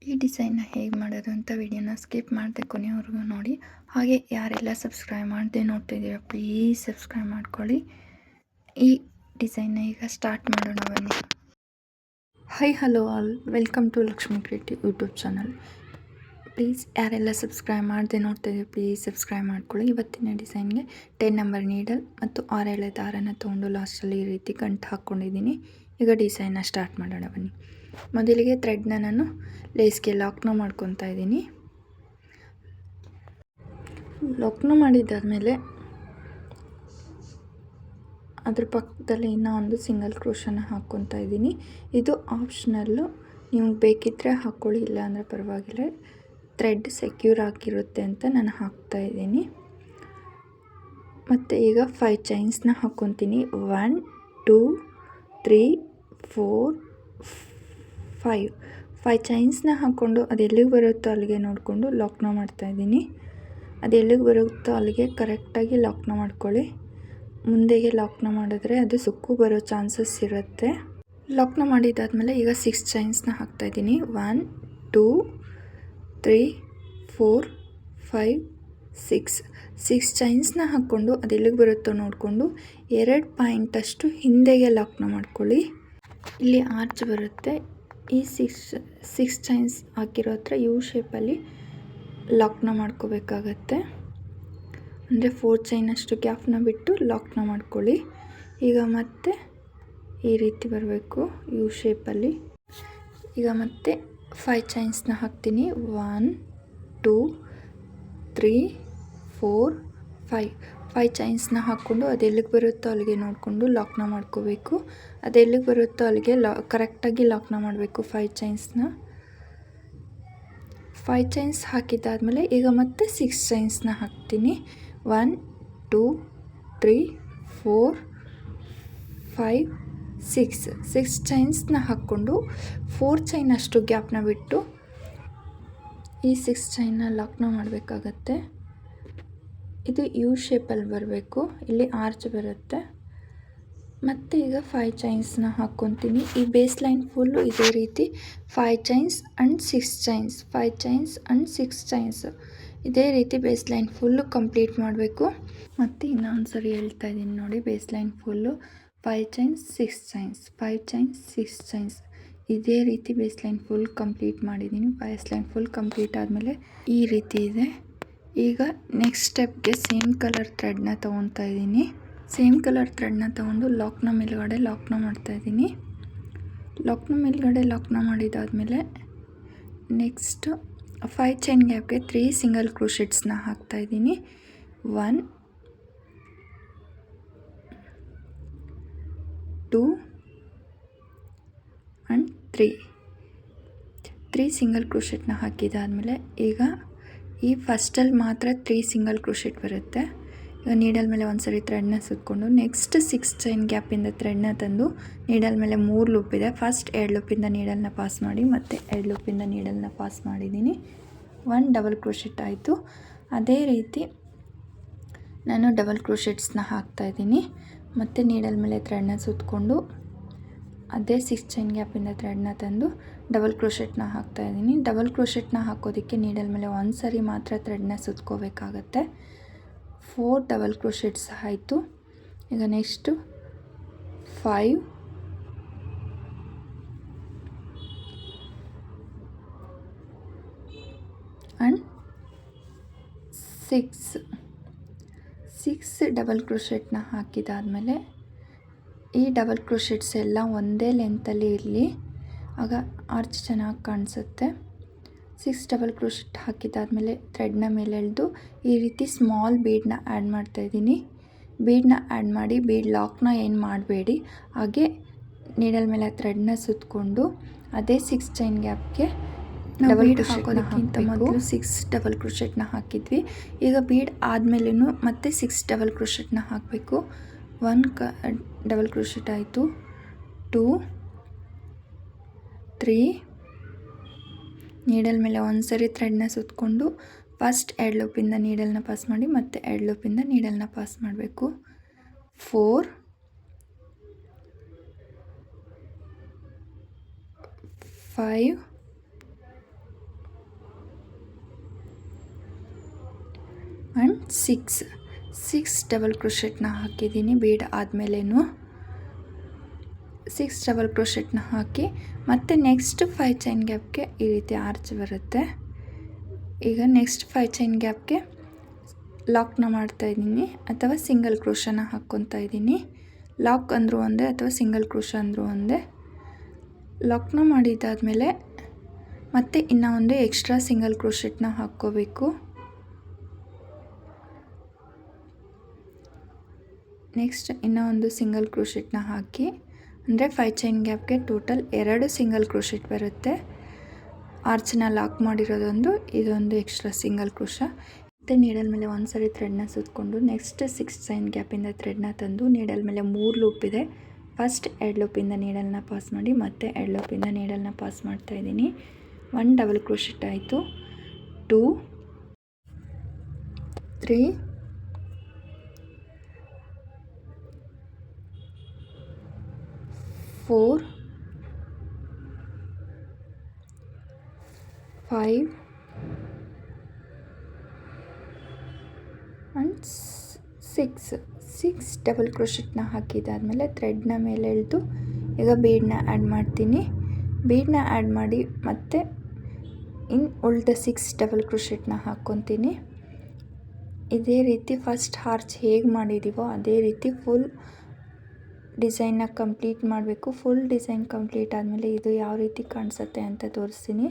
ಈ ಡಿಸೈನ್ನ ಹೇಗೆ ಮಾಡೋದು ಅಂತ ವಿಡಿಯೋನ ಸ್ಕಿಪ್ ಮಾಡದೆ ಕೊನೆವರೆಗೂ ನೋಡಿ. ಹಾಗೆ ಯಾರೆಲ್ಲ ಸಬ್ಸ್ಕ್ರೈಬ್ ಮಾಡದೆ ನೋಡ್ತಿದ್ದೀರಾ ಪ್ಲೀಸ್ ಸಬ್ಸ್ಕ್ರೈಬ್ ಮಾಡ್ಕೊಳ್ಳಿ. ಈ ಡಿಸೈನ್ನ ಈಗ ಸ್ಟಾರ್ಟ್ ಮಾಡೋಣ ಬನ್ನಿ. Hello all, welcome to Lakshmi creative YouTube channel. Please ಯಾರೆಲ್ಲ ಸಬ್ಸ್ಕ್ರೈಬ್ ಮಾಡದೆ ನೋಡ್ತಿದ್ದೀರಾ ಪ್ಲೀಸ್ ಸಬ್ಸ್ಕ್ರೈಬ್ ಮಾಡ್ಕೊಳ್ಳಿ. ಇವತ್ತಿನ ಡಿಸೈನ್ಗೆ 10 ನಂಬರ್ ನೀಡಲ್ ಮತ್ತು 6 ಎಳೆ ದಾರನ ತೊಗೊಂಡು ಲಾಸ್ಟಲ್ಲಿ ಈ ರೀತಿ ಗಂಟು ಹಾಕ್ಕೊಂಡಿದ್ದೀನಿ. ಈಗ ಡಿಸೈನ್ನ ಸ್ಟಾರ್ಟ್ ಮಾಡೋಣ ಬನ್ನಿ. ಮೊದಲಿಗೆ ಥ್ರೆಡ್ನ ನಾನು ಲೇಸ್ಗೆ ಲಾಕ್ನ ಮಾಡ್ಕೊತಾ ಇದ್ದೀನಿ. ಲಾಕ್ನ ಮಾಡಿದ್ದಾದಮೇಲೆ ಅದ್ರ ಪಕ್ಕದಲ್ಲಿ ಇನ್ನೂ ಒಂದು ಸಿಂಗಲ್ ಕ್ರೋಶನ ಹಾಕ್ಕೊತಾ ಇದ್ದೀನಿ. ಇದು ಆಪ್ಷನಲ್ಲು, ನಿಮ್ಗೆ ಬೇಕಿದ್ದರೆ ಹಾಕ್ಕೊಳ್ಳಿ, ಇಲ್ಲ ಅಂದರೆ ಪರವಾಗಿಲ್ಲ. ಥ್ರೆಡ್ ಸೆಕ್ಯೂರ್ ಆಗಿರುತ್ತೆ ಅಂತ ನಾನು ಹಾಕ್ತಾ ಇದ್ದೀನಿ. ಮತ್ತು ಈಗ 5 ಚೈನ್ಸ್ನ ಹಾಕ್ಕೊತೀನಿ. 1 2 3 4 5 ಚೈನ್ಸ್ನ ಹಾಕ್ಕೊಂಡು ಅದು ಎಲ್ಲಿಗೆ ಬರುತ್ತೋ ಅಲ್ಲಿಗೆ ನೋಡಿಕೊಂಡು ಲಾಕ್ನ ಮಾಡ್ತಾಯಿದ್ದೀನಿ. ಅದು ಎಲ್ಲಿಗೆ ಬರುತ್ತೋ ಅಲ್ಲಿಗೆ ಕರೆಕ್ಟಾಗಿ ಲಾಕ್ನ ಮಾಡ್ಕೊಳ್ಳಿ. ಮುಂದೆಗೆ ಲಾಕ್ನ ಮಾಡಿದ್ರೆ ಅದು ಸುಕ್ಕು ಬರೋ ಚಾನ್ಸಸ್ ಇರುತ್ತೆ. ಲಾಕ್ನ ಮಾಡಿದ್ದಾದಮೇಲೆ ಈಗ 6 ಚೈನ್ಸ್ನ ಹಾಕ್ತಾಯಿದ್ದೀನಿ. 1 2 3 4 5 6 ಚೈನ್ಸ್ನ ಹಾಕ್ಕೊಂಡು ಅದು ಎಲ್ಲಿಗೆ ಬರುತ್ತೋ ನೋಡಿಕೊಂಡು 2 ಪಾಯಿಂಟಷ್ಟು ಹಿಂದೆಗೆ ಲಾಕ್ನ ಮಾಡ್ಕೊಳ್ಳಿ. ಇಲ್ಲಿ ಆರ್ಚ್ ಬರುತ್ತೆ. ಈ 6 ಚೈನ್ಸ್ ಹಾಕಿರೋ ಹತ್ರ ಯು ಶೇಪಲ್ಲಿ ಲಾಕ್ನ ಮಾಡ್ಕೋಬೇಕಾಗತ್ತೆ. ಅಂದರೆ 4 ಚೈನಷ್ಟು ಗ್ಯಾಪ್ನ ಬಿಟ್ಟು ಲಾಕ್ನ ಮಾಡ್ಕೊಳ್ಳಿ. ಈಗ ಮತ್ತೆ ಈ ರೀತಿ ಬರಬೇಕು ಯು ಶೇಪಲ್ಲಿ. ಈಗ ಮತ್ತೆ 5 ಚೈನ್ಸ್ನ ಹಾಕ್ತೀನಿ. 1 2 3 4 5 ಚೈನ್ಸ್ನ ಹಾಕ್ಕೊಂಡು ಅದು ಎಲ್ಲಿಗೆ ಬರುತ್ತೋ ಅಲ್ಲಿಗೆ ನೋಡಿಕೊಂಡು ಲಾಕ್ನ ಮಾಡ್ಕೋಬೇಕು. ಅದು ಎಲ್ಲಿಗೆ ಬರುತ್ತೋ ಅಲ್ಲಿಗೆ ಕರೆಕ್ಟಾಗಿ ಲಾಕ್ನ ಮಾಡಬೇಕು 5 ಚೈನ್ಸ್ನ. 5 ಚೈನ್ಸ್ ಹಾಕಿದ್ದಾದಮೇಲೆ ಈಗ ಮತ್ತೆ 6 ಚೈನ್ಸ್ನ ಹಾಕ್ತೀನಿ. 1 2 3 4 5 6 ಚೈನ್ಸ್ನ ಹಾಕ್ಕೊಂಡು 4 ಚೈನಷ್ಟು ಗ್ಯಾಪ್ನ ಬಿಟ್ಟು ಈ 6 ಚೈನ್ನ ಲಾಕ್ನ ಮಾಡಬೇಕಾಗತ್ತೆ. ಇದು ಯು ಶೇಪಲ್ಲಿ ಬರಬೇಕು. ಇಲ್ಲಿ ಆರ್ಚ್ ಬರುತ್ತೆ. ಮತ್ತು ಈಗ 5 ಚೈನ್ಸ್ನ ಹಾಕ್ಕೊತೀನಿ. ಈ ಬೇಸ್ ಲೈನ್ ಫುಲ್ಲು ಇದೇ ರೀತಿ 5 chains and 6 chains 5 chains and 6 chains ಇದೇ ರೀತಿ ಬೇಸ್ ಲೈನ್ ಫುಲ್ಲು ಕಂಪ್ಲೀಟ್ ಮಾಡಬೇಕು. ಮತ್ತು ಇನ್ನೊಂದು ಸರಿ ಹೇಳ್ತಾ ಇದ್ದೀನಿ ನೋಡಿ, base line full 5 chains 6 chains 5 chains 6 chains ಇದೇ ರೀತಿ ಬೇಸ್ ಲೈನ್ ಫುಲ್ ಕಂಪ್ಲೀಟ್ ಮಾಡಿದ್ದೀನಿ. ಬೇಸ್ ಲೈನ್ ಫುಲ್ ಕಂಪ್ಲೀಟ್ ಆದಮೇಲೆ ಈ ರೀತಿ ಇದೆ. ಈಗ ನೆಕ್ಸ್ಟ್ ಸ್ಟೆಪ್ಗೆ ಸೇಮ್ ಕಲರ್ ಥ್ರೆಡ್ನ ತೊಗೊತಾ ಇದ್ದೀನಿ. ಸೇಮ್ ಕಲರ್ ಥ್ರೆಡ್ನ ತೊಗೊಂಡು ಲಾಕ್ನ ಮೇಲ್ಗಡೆ ಲಾಕ್ನ ಮಾಡ್ತಾಯಿದ್ದೀನಿ. ಲಾಕ್ನ ಮೇಲ್ಗಡೆ ಲಾಕ್ನ ಮಾಡಿದಾದಮೇಲೆ ನೆಕ್ಸ್ಟು 5 ಚೈನ್ ಗ್ಯಾಪ್ಗೆ 3 ಸಿಂಗಲ್ ಕ್ರೋಶೆಟ್ಸ್ನ ಹಾಕ್ತಾಯಿದ್ದೀನಿ. 1 2 ಆ್ಯಂಡ್ 3 ಸಿಂಗಲ್ ಕ್ರೋಶೆಟ್ನ ಹಾಕಿದಾದಮೇಲೆ ಈಗ ಈ ಫಸ್ಟಲ್ಲಿ ಮಾತ್ರ 3 ಸಿಂಗಲ್ ಕ್ರೋಶೆಟ್ ಬರುತ್ತೆ. ಈಗ ನೀಡಲ್ ಮೇಲೆ ಒಂದು ಸರಿ ಥ್ರೆಡ್ನ ಸುತ್ತಕೊಂಡು ನೆಕ್ಸ್ಟ್ 6 ಚೈನ್ ಗ್ಯಾಪಿಂದ ಥ್ರೆಡ್ನ ತಂದು ನೀಡಲ್ ಮೇಲೆ 3 ಲೂಪ್ ಇದೆ. ಫಸ್ಟ್ 2 ಲೂಪಿಂದ ನೀಡಲ್ನ ಪಾಸ್ ಮಾಡಿ ಮತ್ತು 2 ಲೂಪಿಂದ ನೀಡಲ್ನ ಪಾಸ್ ಮಾಡಿದ್ದೀನಿ. 1 ಡಬಲ್ ಕ್ರೋಶೆಟ್ ಆಯಿತು. ಅದೇ ರೀತಿ ನಾನು ಡಬಲ್ ಕ್ರೋಶೆಟ್ಸ್ನ ಹಾಕ್ತಾಯಿದ್ದೀನಿ. ಮತ್ತು ನೀಡಲ್ ಮೇಲೆ ಥ್ರೆಡ್ನ ಸುತ್ತಕೊಂಡು ಅದೇ 6 ಚೈನ್ ಗ್ಯಾಪಿಂದ ಥ್ರೆಡ್ನ ತಂದು ಡಬಲ್ ಕ್ರೋಶೆಟ್ನ ಹಾಕ್ತಾಯಿದ್ದೀನಿ. ಡಬಲ್ ಕ್ರೋಶೆಟ್ನ ಹಾಕೋದಕ್ಕೆ ನೀಡಲ್ ಮೇಲೆ ಒಂದು ಸರಿ ಮಾತ್ರ ಥ್ರೆಡ್ನ ಸುತ್ಕೋಬೇಕಾಗತ್ತೆ. 4 ಡಬಲ್ ಕ್ರೋಶೆಟ್ಸ್ ಆಯಿತು. ಈಗ ನೆಕ್ಸ್ಟು 5 ಆ್ಯಂಡ್ 6 ಡಬಲ್ ಕ್ರೋಶೆಟ್ನ ಹಾಕಿದಾದಮೇಲೆ ಈ ಡಬಲ್ ಕ್ರೋಶೆಟ್ಸ್ ಎಲ್ಲ ಒಂದೇ ಲೆಂತಲ್ಲಿ ಇರಲಿ, ಆಗ ಆರ್ಚ್ ಚೆನ್ನಾಗಿ ಕಾಣಿಸುತ್ತೆ. 6 ಡಬಲ್ ಕ್ರೋಶೆಟ್ ಹಾಕಿದಾದಮೇಲೆ ಥ್ರೆಡ್ನ ಮೇಲೆ ಎಳೆದು ಈ ರೀತಿ ಸ್ಮಾಲ್ ಬೀಡನ್ನ ಆ್ಯಡ್ ಮಾಡ್ತಾಯಿದ್ದೀನಿ. ಬೀಡನ್ನ ಆ್ಯಡ್ ಮಾಡಿ ಬೀಡ್ ಲಾಕ್ನ ಏನು ಮಾಡಬೇಡಿ, ಹಾಗೆ ನೀಡಲ್ ಮೇಲೆ ಥ್ರೆಡ್ನ ಸುತ್ತಕೊಂಡು ಅದೇ 6 ಚೈನ್ ಗ್ಯಾಪ್ಗೆ ಡಬಲ್ ಹಾಕೋದಕ್ಕಿಂತ ಮೊದಲು 6 ಡಬಲ್ ಕ್ರೋಶೆಟ್ನ ಹಾಕಿದ್ವಿ. ಈಗ ಬೀಡ್ ಆದಮೇಲೂ ಮತ್ತೆ 6 ಡಬಲ್ ಕ್ರೋಶೆಟ್ನ ಹಾಕಬೇಕು. 1 ಡಬಲ್ ಕ್ರೋಶೆಟ್ ಆಯಿತು. 2 3 ನೀಡಲ್ ಮೇಲೆ ಒಂದು ಸರಿ ಥ್ರೆಡ್ನ ಸುತ್ತಕೊಂಡು ಫಸ್ಟ್ 2 ಲೂಪಿಂದ ನೀಡಲ್ನ ಪಾಸ್ ಮಾಡಿ ಮತ್ತು 2 ಲೂಪಿಂದ ನೀಡಲ್ನ ಪಾಸ್ ಮಾಡಬೇಕು. 4 5 ಆ್ಯಂಡ್ ಸಿಕ್ಸ್ ಡಬಲ್ ಕ್ರೋಶೆಟ್ನ ಹಾಕಿದ್ದೀನಿ. ಬೀಡ್ ಆದಮೇಲೇನು 6 ಡಬಲ್ ಕ್ರೋಶೆಟ್ನ ಹಾಕಿ ಮತ್ತು ನೆಕ್ಸ್ಟ್ 5 ಚೈನ್ ಗ್ಯಾಪ್ಗೆ ಈ ರೀತಿ ಆರ್ಚ್ ಬರುತ್ತೆ. ಈಗ ನೆಕ್ಸ್ಟ್ 5 ಚೈನ್ ಗ್ಯಾಪ್ಗೆ ಲಾಕ್ನ ಮಾಡ್ತಾಯಿದ್ದೀನಿ ಅಥವಾ ಸಿಂಗಲ್ ಕ್ರೋಶನ ಹಾಕ್ಕೊತಾ ಇದ್ದೀನಿ. ಲಾಕ್ ಅಂದರೂ ಒಂದೇ ಅಥವಾ ಸಿಂಗಲ್ ಕ್ರೋಶ ಅಂದರೂ ಒಂದೇ. ಲಾಕ್ನ ಮಾಡಿದ್ದಾದಮೇಲೆ ಮತ್ತೆ ಇನ್ನೂ ಒಂದು ಎಕ್ಸ್ಟ್ರಾ ಸಿಂಗಲ್ ಕ್ರೋಶೆಟ್ನ ಹಾಕ್ಕೋಬೇಕು. ನೆಕ್ಸ್ಟ್ ಇನ್ನೂ ಒಂದು ಸಿಂಗಲ್ ಕ್ರೋಶೆಟ್ನ ಹಾಕಿ, ಅಂದರೆ 5 ಚೈನ್ ಗ್ಯಾಪ್ಗೆ ಟೋಟಲ್ 2 ಸಿಂಗಲ್ ಕ್ರೋಶೆಟ್ ಬರುತ್ತೆ. ಆರ್ಚನ್ನ ಲಾಕ್ ಮಾಡಿರೋದೊಂದು, ಇದೊಂದು ಎಕ್ಸ್ಟ್ರಾ ಸಿಂಗಲ್ ಕ್ರೋಶ. ಮತ್ತು ನೀಡಲ್ ಮೇಲೆ ಒಂದು ಸರಿ ಥ್ರೆಡ್ನ ಸುತ್ತಕೊಂಡು ನೆಕ್ಸ್ಟ್ 6 ಚೈನ್ ಗ್ಯಾಪಿಂದ ಥ್ರೆಡ್ನ ತಂದು ನೀಡಲ್ ಮೇಲೆ 3 ಲೂಪ್ ಇದೆ. ಫಸ್ಟ್ 2 ಲೂಪಿಂದ ನೀಡಲ್ನ ಪಾಸ್ ಮಾಡಿ ಮತ್ತೆ 2 ಲೂಪಿಂದ ನೀಡಲ್ನ ಪಾಸ್ ಮಾಡ್ತಾಯಿದ್ದೀನಿ. 1 ಡಬಲ್ ಕ್ರೋಶೆಟ್ ಆಯಿತು. 2 3 4 5 ಆ್ಯಂಡ್ 6 ಡಬಲ್ ಕ್ರೋಶೆಟ್ನ ಹಾಕಿದ್ದಾದಮೇಲೆ ಥ್ರೆಡ್ನ ಮೇಲೆ ಎಳೆದು ಈಗ ಬೀಡನ್ನ ಆ್ಯಡ್ ಮಾಡ್ತೀನಿ. ಬೀಡನ್ನ ಆ್ಯಡ್ ಮಾಡಿ ಮತ್ತೆ ಉಳಿದ 6 ಡಬಲ್ ಕ್ರೋಶೆಟ್ನ ಹಾಕ್ಕೊತೀನಿ. ಇದೇ ರೀತಿ ಫಸ್ಟ್ ಆರ್ಚ್ ಹೇಗೆ ಮಾಡಿದ್ದೀವೋ ಅದೇ ರೀತಿ ಫುಲ್ ಡಿಸೈನ್ನ ಕಂಪ್ಲೀಟ್ ಮಾಡಬೇಕು. ಫುಲ್ ಡಿಸೈನ್ ಕಂಪ್ಲೀಟ್ ಆದಮೇಲೆ ಇದು ಯಾವ ರೀತಿ ಕಾಣಿಸುತ್ತೆ ಅಂತ ತೋರಿಸ್ತೀನಿ.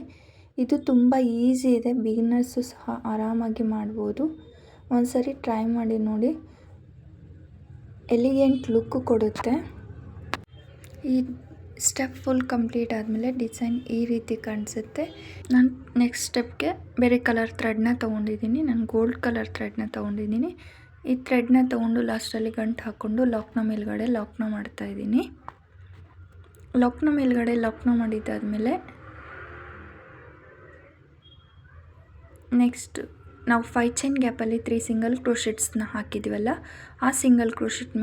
ಇದು ತುಂಬ ಈಸಿ ಇದೆ, ಬಿಗಿನರ್ಸು ಸಹ ಆರಾಮಾಗಿ ಮಾಡ್ಬೋದು. ಒಂದು ಸರಿ ಟ್ರೈ ಮಾಡಿ ನೋಡಿ, ಎಲಿಗೆಂಟ್ ಲುಕ್ ಕೊಡುತ್ತೆ. ಈ ಸ್ಟೆಪ್ ಫುಲ್ ಕಂಪ್ಲೀಟ್ ಆದಮೇಲೆ ಡಿಸೈನ್ ಈ ರೀತಿ ಕಾಣಿಸುತ್ತೆ. ನಾನು ನೆಕ್ಸ್ಟ್ ಸ್ಟೆಪ್ಗೆ ಬೇರೆ ಕಲರ್ ಥ್ರೆಡ್ನ ತೊಗೊಂಡಿದ್ದೀನಿ. ನಾನು ಗೋಲ್ಡ್ ಕಲರ್ ಥ್ರೆಡ್ನ ತೊಗೊಂಡಿದ್ದೀನಿ. ಈ ಥ್ರೆಡ್ನ ತೊಗೊಂಡು ಲಾಸ್ಟಲ್ಲಿ ಗಂಟು ಹಾಕ್ಕೊಂಡು ಲಾಕ್ನ ಮೇಲ್ಗಡೆ ಲಾಕ್ನ ಮಾಡ್ತಾಯಿದ್ದೀನಿ. ಲಾಕ್ನ ಮೇಲ್ಗಡೆ ಲಾಕ್ನ ಮಾಡಿದ್ದಾದಮೇಲೆ ನೆಕ್ಸ್ಟ್ ನಾವು 5 ಚೈನ್ ಗ್ಯಾಪಲ್ಲಿ 3 ಸಿಂಗಲ್ ಕ್ರೋಶೆಟ್ಸ್ನ ಹಾಕಿದ್ದೀವಲ್ಲ, ಆ ಸಿಂಗಲ್ ಕ್ರೋಶೆಟ್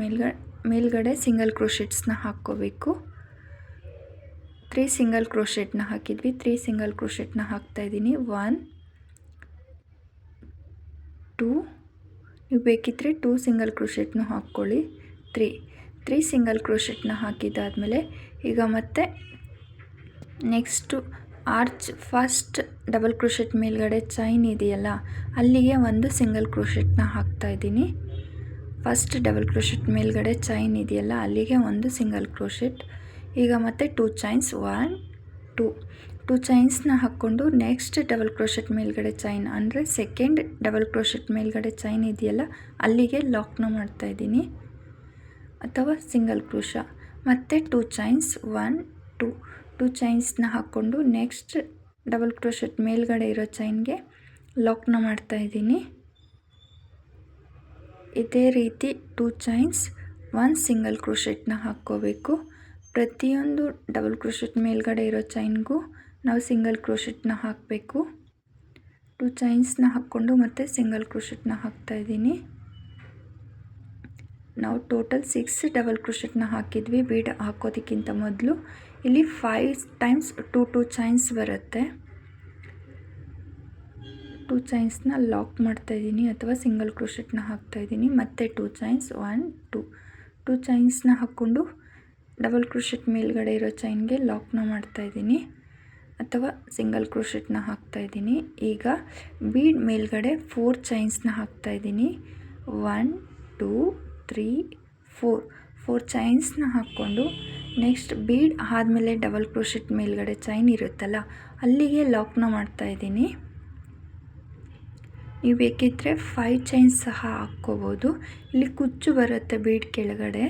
ಮೇಲ್ಗಡೆ ಸಿಂಗಲ್ ಕ್ರೋಶೆಟ್ಸ್ನ ಹಾಕ್ಕೋಬೇಕು. 3 ಸಿಂಗಲ್ ಕ್ರೋಶೆಟ್ನ ಹಾಕಿದ್ವಿ. 3 ಸಿಂಗಲ್ ಕ್ರೋಶೆಟ್ನ ಹಾಕ್ತಾಯಿದ್ದೀನಿ. 1 2 ನೀವು ಬೇಕಿದ್ದರೆ 2 ಸಿಂಗಲ್ ಕ್ರೋಶೆಟ್ನೂ ಹಾಕ್ಕೊಳ್ಳಿ. 3 ಸಿಂಗಲ್ ಕ್ರೋಶೆಟ್ನ ಹಾಕಿದ್ದಾದಮೇಲೆ ಈಗ ಮತ್ತೆ next arch first double crochet ಮೇಲ್ಗಡೆ ಚೈನ್ ಇದೆಯಲ್ಲ, ಅಲ್ಲಿಗೆ ಒಂದು ಸಿಂಗಲ್ ಕ್ರೋಶೆಟ್ನ ಹಾಕ್ತಾಯಿದ್ದೀನಿ. ಫಸ್ಟ್ ಡಬಲ್ ಕ್ರೋಶೆಟ್ ಮೇಲ್ಗಡೆ ಚೈನ್ ಇದೆಯಲ್ಲ, ಅಲ್ಲಿಗೆ ಒಂದು ಸಿಂಗಲ್ ಕ್ರೋಶೆಟ್. ಈಗ ಮತ್ತೆ 2 ಚೈನ್ಸ್ 1 2 ಚೈನ್ಸ್ನ ಹಾಕ್ಕೊಂಡು ನೆಕ್ಸ್ಟ್ ಡಬಲ್ ಕ್ರೋಶೆಟ್ ಮೇಲ್ಗಡೆ ಚೈನ್, ಅಂದರೆ ಸೆಕೆಂಡ್ ಡಬಲ್ ಕ್ರೋಶೆಟ್ ಮೇಲ್ಗಡೆ ಚೈನ್ ಇದೆಯಲ್ಲ, ಅಲ್ಲಿಗೆ ಲಾಕ್ನ ಮಾಡ್ತಾಯಿದ್ದೀನಿ ಅಥವಾ ಸಿಂಗಲ್ ಕ್ರೋಶ. ಮತ್ತು 2 ಚೈನ್ಸ್ 1 2 ಚೈನ್ಸ್ನ ಹಾಕ್ಕೊಂಡು ನೆಕ್ಸ್ಟ್ ಡಬಲ್ ಕ್ರೋಶೆಟ್ ಮೇಲ್ಗಡೆ ಇರೋ ಚೈನ್ಗೆ ಲಾಕ್ನ ಮಾಡ್ತಾಯಿದ್ದೀನಿ. ಇದೇ ರೀತಿ 2 ಚೈನ್ಸ್ 1 ಸಿಂಗಲ್ ಕ್ರೋಶೆಟ್ನ ಹಾಕ್ಕೋಬೇಕು. ಪ್ರತಿಯೊಂದು ಡಬಲ್ ಕ್ರೋಶೆಟ್ ಮೇಲ್ಗಡೆ ಇರೋ ಚೈನ್ಗೂ ನಾವು ಸಿಂಗಲ್ ಕ್ರೋಶೆಟ್ನ ಹಾಕಬೇಕು. 2 ಚೈನ್ಸ್ನ ಹಾಕ್ಕೊಂಡು ಮತ್ತೆ ಸಿಂಗಲ್ ಕ್ರೋಶೆಟ್ನ ಹಾಕ್ತಾಯಿದ್ದೀನಿ. ನಾವು ಟೋಟಲ್ 6 ಡಬಲ್ ಕ್ರೋಶೆಟ್ನ ಹಾಕಿದ್ವಿ ಬೀಡ್ ಹಾಕೋದಕ್ಕಿಂತ ಮೊದಲು. ಇಲ್ಲಿ 5 ಟೈಮ್ಸ್ 2 ಚೈನ್ಸ್ ಬರುತ್ತೆ. 2 ಚೈನ್ಸ್ನ ಲಾಕ್ ಮಾಡ್ತಾಯಿದ್ದೀನಿ ಅಥವಾ ಸಿಂಗಲ್ ಕ್ರೋಶೆಟ್ನ ಹಾಕ್ತಾಯಿದ್ದೀನಿ. ಮತ್ತೆ 2 ಚೈನ್ಸ್ 1 2 ಚೈನ್ಸ್ನ ಹಾಕ್ಕೊಂಡು ಡಬಲ್ ಕ್ರೋಶೆಟ್ ಮೇಲ್ಗಡೆ ಇರೋ ಚೈನ್ಗೆ ಲಾಕ್ನ ಮಾಡ್ತಾಯಿದ್ದೀನಿ ಅಥವಾ ಸಿಂಗಲ್ ಕ್ರೋಶೆಟ್ನ ಹಾಕ್ತಾಯಿದ್ದೀನಿ. ಈಗ ಬೀಡ್ ಮೇಲ್ಗಡೆ 4 ಚೈನ್ಸ್ನ ಹಾಕ್ತಾಯಿದ್ದೀನಿ. 1 2 3 4 ಚೈನ್ಸ್ನ ಹಾಕ್ಕೊಂಡು ನೆಕ್ಸ್ಟ್ ಬೀಡ್ ಆದಮೇಲೆ ಡಬಲ್ ಕ್ರೋಶೆಟ್ ಮೇಲ್ಗಡೆ ಚೈನ್ ಇರುತ್ತಲ್ಲ, ಅಲ್ಲಿಗೆ ಲಾಕ್ನ ಮಾಡ್ತಾಯಿದ್ದೀನಿ. ನೀವು ಬೇಕಿದ್ದರೆ 5 ಚೈನ್ಸ್ ಸಹ ಹಾಕ್ಕೋಬೋದು. ಇಲ್ಲಿ ಕುಚ್ಚು ಬರುತ್ತೆ ಬೀಡ್ ಕೆಳಗಡೆ.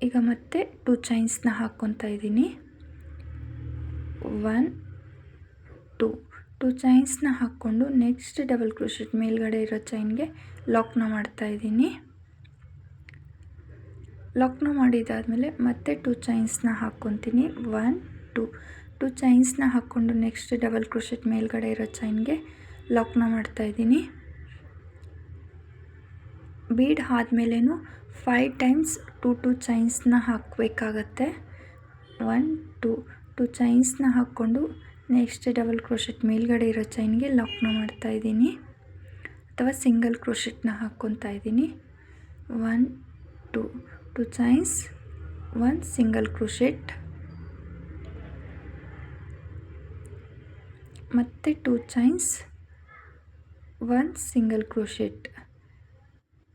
ಈಗ ಮತ್ತೆ 2 ಚೈನ್ಸ್ನ ಹಾಕ್ಕೊತಾ ಇದ್ದೀನಿ. 1 2 ಚೈನ್ಸ್ನ ಹಾಕ್ಕೊಂಡು ನೆಕ್ಸ್ಟ್ ಡಬಲ್ ಕ್ರೋಶೆಟ್ ಮೇಲ್ಗಡೆ ಇರೋ ಚೈನ್ಗೆ ಲಾಕ್ನ ಮಾಡ್ತಾಯಿದ್ದೀನಿ. ಲಾಕ್ನ ಮಾಡಿದ್ದಾದಮೇಲೆ ಮತ್ತೆ 2 ಚೈನ್ಸ್ನ ಹಾಕ್ಕೊತೀನಿ. 1 2 ಚೈನ್ಸ್ನ ಹಾಕ್ಕೊಂಡು ನೆಕ್ಸ್ಟ್ ಡಬಲ್ ಕ್ರೋಶೆಟ್ ಮೇಲ್ಗಡೆ ಇರೋ ಚೈನ್ಗೆ ಲಾಕ್ನ ಮಾಡ್ತಾಯಿದ್ದೀನಿ. ಬೀಡ್ ಆದಮೇಲೇನು 5 ಟೈಮ್ಸ್ 2 ಚೈನ್ಸ್ನ ಹಾಕಬೇಕಾಗತ್ತೆ. 1 2 ಚೈನ್ಸ್ನ ಹಾಕ್ಕೊಂಡು ನೆಕ್ಸ್ಟ್ ಡಬಲ್ ಕ್ರೋಶೆಟ್ ಮೇಲ್ಗಡೆ ಇರೋ ಚೈನ್ಗೆ ಲಾಕ್ನ ಮಾಡ್ತಾಯಿದ್ದೀನಿ ಅಥವಾ ಸಿಂಗಲ್ ಕ್ರೋಶೆಟ್ನ ಹಾಕ್ಕೊತಾ ಇದ್ದೀನಿ. 1 2 ಚೈನ್ಸ್, 1 ಸಿಂಗಲ್ ಕ್ರೋಶೆಟ್, ಮತ್ತು 2 ಚೈನ್ಸ್, 1 ಸಿಂಗಲ್ ಕ್ರೋಶೆಟ್.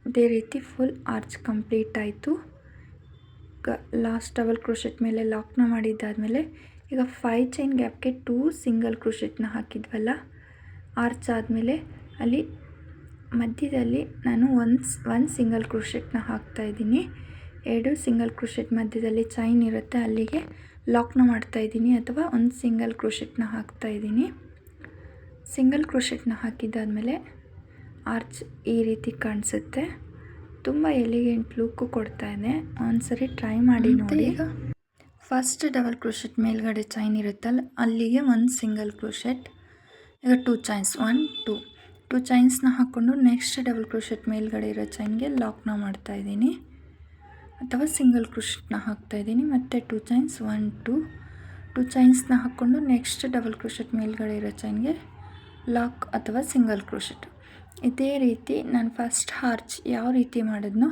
ಇದೇ ರೀತಿ ಫುಲ್ ಆರ್ಚ್ ಕಂಪ್ಲೀಟ್ ಆಯಿತು. ಲಾಸ್ಟ್ ಡಬಲ್ ಕ್ರೋಶೆಟ್ ಮೇಲೆ ಲಾಕ್ನ ಮಾಡಿದ್ದಾದಮೇಲೆ ಈಗ 5 ಚೈನ್ ಗ್ಯಾಪ್ಗೆ 2 ಸಿಂಗಲ್ ಕ್ರೋಶೆಟ್ನ ಹಾಕಿದ್ವಲ್ಲ, ಆರ್ಚ್ ಆದಮೇಲೆ ಅಲ್ಲಿ ಮಧ್ಯದಲ್ಲಿ ನಾನು ಒಂದು ಸಿಂಗಲ್ ಕ್ರೋಶೆಟ್ನ ಹಾಕ್ತಾಯಿದ್ದೀನಿ. 2 ಸಿಂಗಲ್ ಕ್ರೋಶೆಟ್ ಮಧ್ಯದಲ್ಲಿ ಚೈನ್ ಇರುತ್ತೆ, ಅಲ್ಲಿಗೆ ಲಾಕ್ನ ಮಾಡ್ತಾಯಿದ್ದೀನಿ ಅಥವಾ ಒಂದು ಸಿಂಗಲ್ ಕ್ರೋಶೆಟ್ನ ಹಾಕ್ತಾಯಿದ್ದೀನಿ. ಸಿಂಗಲ್ ಕ್ರೋಶೆಟ್ನ ಹಾಕಿದ್ದಾದಮೇಲೆ ಆರ್ಚ್ ಈ ರೀತಿ ಕಾಣಿಸುತ್ತೆ. ತುಂಬ ಎಲಿಗೆಂಟ್ ಲುಕ್ಕು ಕೊಡ್ತಾ ಇದೆ. ಒಂದ್ಸರಿ ಟ್ರೈ ಮಾಡಿ ನೋಡಿ. ಈಗ ಫಸ್ಟ್ ಡಬಲ್ ಕ್ರೋಶೆಟ್ ಮೇಲ್ಗಡೆ ಚೈನ್ ಇರುತ್ತಲ್ಲ, ಅಲ್ಲಿಗೆ 1 ಸಿಂಗಲ್ ಕ್ರೋಶೆಟ್. ಈಗ 2 ಚೈನ್ಸ್, 1 2 ಚೈನ್ಸ್ನ ಹಾಕ್ಕೊಂಡು ನೆಕ್ಸ್ಟ್ ಡಬಲ್ ಕ್ರೋಶೆಟ್ ಮೇಲ್ಗಡೆ ಇರೋ ಚೈನ್ಗೆ ಲಾಕ್ನ ಮಾಡ್ತಾಯಿದ್ದೀನಿ ಅಥವಾ ಸಿಂಗಲ್ ಕ್ರೋಶೆಟ್ನ ಹಾಕ್ತಾಯಿದ್ದೀನಿ. ಮತ್ತು 2 ಚೈನ್ಸ್, 1 2 ಚೈನ್ಸ್ನ ಹಾಕ್ಕೊಂಡು ನೆಕ್ಸ್ಟ್ ಡಬಲ್ ಕ್ರೋಶೆಟ್ ಮೇಲ್ಗಡೆ ಇರೋ ಚೈನ್ಗೆ ಲಾಕ್ ಅಥವಾ ಸಿಂಗಲ್ ಕ್ರೋಶೆಟ್. ಇದೇ ರೀತಿ ನಾನು ಫಸ್ಟ್ ಆರ್ಚ್ ಯಾವ ರೀತಿ ಮಾಡಿದ್ನೋ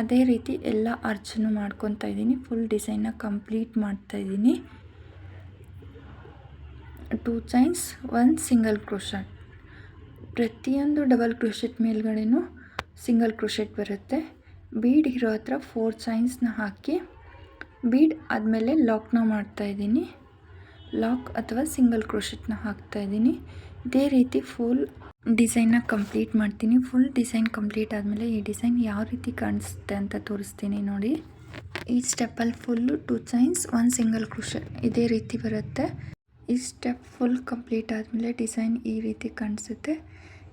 ಅದೇ ರೀತಿ ಎಲ್ಲ ಆರ್ಚನ್ನು ಮಾಡ್ಕೊತಾ ಇದ್ದೀನಿ. ಫುಲ್ ಡಿಸೈನ್ನ ಕಂಪ್ಲೀಟ್ ಮಾಡ್ತಾಯಿದ್ದೀನಿ. 2 ಚೈನ್ಸ್, 1 ಸಿಂಗಲ್ ಕ್ರೋಶೆಟ್. ಪ್ರತಿಯೊಂದು ಡಬಲ್ ಕ್ರೋಶೆಟ್ ಮೇಲ್ಗಡೆನೂ ಸಿಂಗಲ್ ಕ್ರೋಶೆಟ್ ಬರುತ್ತೆ. ಬೀಡ್ ಇರೋ ಹತ್ರ 4 ಚೈನ್ಸ್ನ ಹಾಕಿ ಬೀಡ್ ಆದಮೇಲೆ ಲಾಕ್ನ ಮಾಡ್ತಾಯಿದ್ದೀನಿ. ಲಾಕ್ ಅಥವಾ ಸಿಂಗಲ್ ಕ್ರೋಶೆಟ್ನ ಹಾಕ್ತಾಯಿದ್ದೀನಿ. ಇದೇ ರೀತಿ ಫುಲ್ ಡಿಸೈನ್ನ ಕಂಪ್ಲೀಟ್ ಮಾಡ್ತೀನಿ. ಫುಲ್ ಡಿಸೈನ್ ಕಂಪ್ಲೀಟ್ ಆದಮೇಲೆ ಈ ಡಿಸೈನ್ ಯಾವ ರೀತಿ ಕಾಣಿಸುತ್ತೆ ಅಂತ ತೋರಿಸ್ತೀನಿ ನೋಡಿ. ಈ ಸ್ಟೆಪ್ಪಲ್ಲಿ ಫುಲ್ಲು 2 ಚೈನ್ಸ್, 1 ಸಿಂಗಲ್ ಕ್ರೋಶೆಟ್ ಇದೇ ರೀತಿ ಬರುತ್ತೆ. ಈ ಸ್ಟೆಪ್ ಫುಲ್ ಕಂಪ್ಲೀಟ್ ಆದಮೇಲೆ ಡಿಸೈನ್ ಈ ರೀತಿ ಕಾಣಿಸುತ್ತೆ.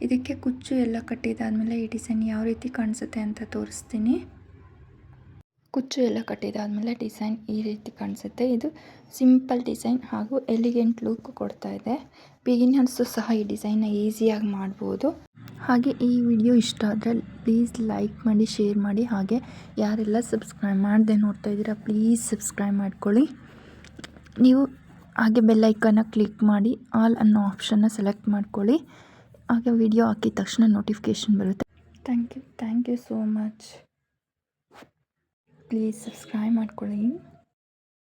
ಇದಕ್ಕೆ ಕುಚ್ಚು ಎಲ್ಲ ಕಟ್ಟಿದಾದಮೇಲೆ ಈ ಡಿಸೈನ್ ಯಾವ ರೀತಿ ಕಾಣಿಸುತ್ತೆ ಅಂತ ತೋರಿಸ್ತೀನಿ. ಕುಚ್ಚು ಎಲ್ಲ ಕಟ್ಟಿದಾದಮೇಲೆ ಡಿಸೈನ್ ಈ ರೀತಿ ಕಾಣಿಸುತ್ತೆ. ಇದು ಸಿಂಪಲ್ ಡಿಸೈನ್ ಹಾಗೂ ಎಲಿಗೆಂಟ್ ಲುಕ್ ಕೊಡ್ತಾ ಇದೆ. ಬಿಗಿನರ್ಸು ಸಹ ಈ ಡಿಸೈನ್ನ ಈಸಿಯಾಗಿ ಮಾಡ್ಬೋದು. ಹಾಗೆ ಈ ವಿಡಿಯೋ ಇಷ್ಟ ಆದರೆ ಪ್ಲೀಸ್ ಲೈಕ್ ಮಾಡಿ, ಶೇರ್ ಮಾಡಿ. ಹಾಗೆ ಯಾರೆಲ್ಲ ಸಬ್ಸ್ಕ್ರೈಬ್ ಮಾಡದೆ ನೋಡ್ತಾ ಇದ್ದೀರಾ ಪ್ಲೀಸ್ ಸಬ್ಸ್ಕ್ರೈಬ್ ಮಾಡ್ಕೊಳ್ಳಿ. ನೀವು ಹಾಗೆ ಬೆಲ್ ಐಕನ್ನ ಕ್ಲಿಕ್ ಮಾಡಿ ಆಲ್ ಅನ್ನೋ ಆಪ್ಷನ್ನ ಸೆಲೆಕ್ಟ್ ಮಾಡ್ಕೊಳ್ಳಿ. ಹಾಗೆ ವಿಡಿಯೋ ಹಾಕಿದ ತಕ್ಷಣ ನೋಟಿಫಿಕೇಷನ್ ಬರುತ್ತೆ. Thank you so much. Please subscribe ಮಾಡ್ಕೊಳ್ಳಿ.